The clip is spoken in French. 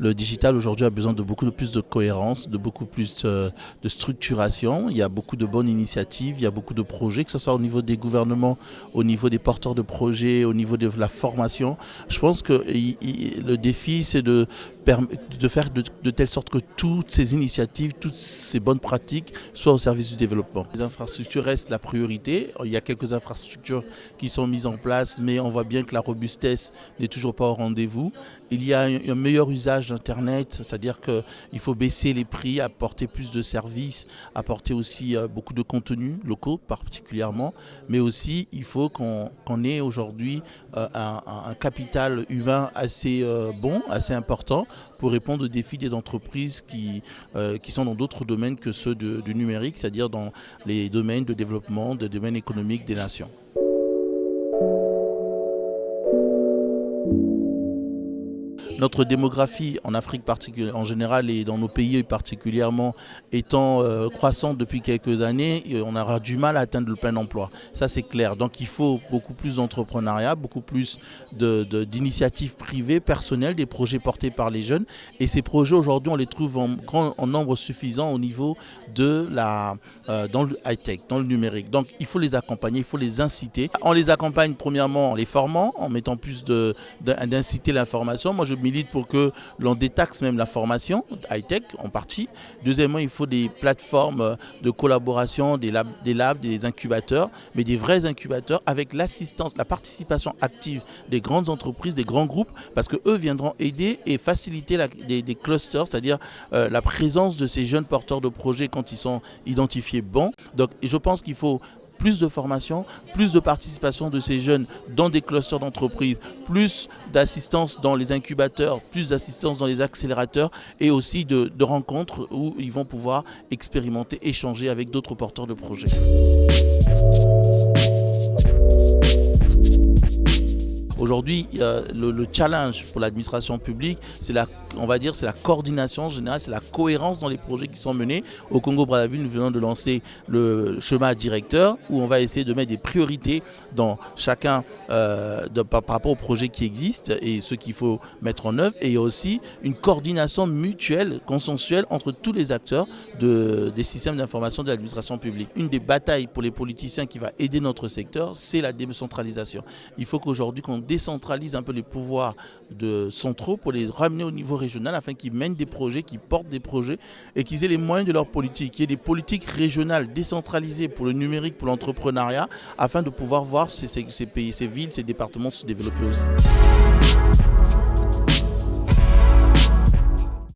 Le digital aujourd'hui a besoin de beaucoup de plus de cohérence, de beaucoup plus de structuration. Il y a beaucoup de bonnes initiatives, il y a beaucoup de projets, que ce soit au niveau des gouvernements, au niveau des porteurs de projets, au niveau de la formation. Je pense que le défi, c'est de faire de telle sorte que toutes ces initiatives, toutes ces bonnes pratiques soient au service du développement. Les infrastructures restent la priorité. Il y a quelques infrastructures qui sont mises en place, mais on voit bien que la robustesse n'est toujours pas au rendez-vous. Il y a un meilleur usage d'Internet, c'est-à-dire qu'il faut baisser les prix, apporter plus de services, apporter aussi beaucoup de contenus locaux particulièrement, mais aussi il faut qu'on ait aujourd'hui un capital humain assez bon, assez important pour répondre aux défis des entreprises qui sont dans d'autres domaines que ceux du numérique, c'est-à-dire dans les domaines de développement, des domaines économiques des nations. Notre démographie en Afrique en général et dans nos pays particulièrement étant croissante depuis quelques années, on aura du mal à atteindre le plein emploi. Ça c'est clair. Donc il faut beaucoup plus d'entrepreneuriat, beaucoup plus d'initiatives privées, personnelles, des projets portés par les jeunes. Et ces projets aujourd'hui on les trouve en nombre suffisant au niveau dans le high-tech, dans le numérique. Donc il faut les accompagner, il faut les inciter. On les accompagne premièrement en les formant, en mettant plus d'inciter l'information. Moi je milite pour que l'on détaxe même la formation high-tech en partie. Deuxièmement, il faut des plateformes de collaboration, des labs, des incubateurs, mais des vrais incubateurs avec l'assistance, la participation active des grandes entreprises, des grands groupes, parce qu'eux viendront aider et faciliter des clusters, c'est-à-dire la présence de ces jeunes porteurs de projets quand ils sont identifiés bons. Donc, je pense qu'il faut plus de formation, plus de participation de ces jeunes dans des clusters d'entreprises, plus d'assistance dans les incubateurs, plus d'assistance dans les accélérateurs et aussi de rencontres où ils vont pouvoir expérimenter, échanger avec d'autres porteurs de projets. Aujourd'hui, le challenge pour l'administration publique, c'est la coordination générale, c'est la cohérence dans les projets qui sont menés. Au Congo-Brazzaville, nous venons de lancer le schéma directeur où on va essayer de mettre des priorités dans chacun par rapport aux projets qui existent et ceux qu'il faut mettre en œuvre. Et il y a aussi une coordination mutuelle, consensuelle entre tous les acteurs des systèmes d'information de l'administration publique. Une des batailles pour les politiciens qui va aider notre secteur, c'est la décentralisation. Il faut qu'aujourd'hui, qu'on décentralise un peu les pouvoirs centraux pour les ramener au niveau régional afin qu'ils mènent des projets, qu'ils portent des projets et qu'ils aient les moyens de leur politique. Qu'il y ait des politiques régionales décentralisées pour le numérique, pour l'entrepreneuriat, afin de pouvoir voir ces pays, ces villes, ces départements se développer aussi.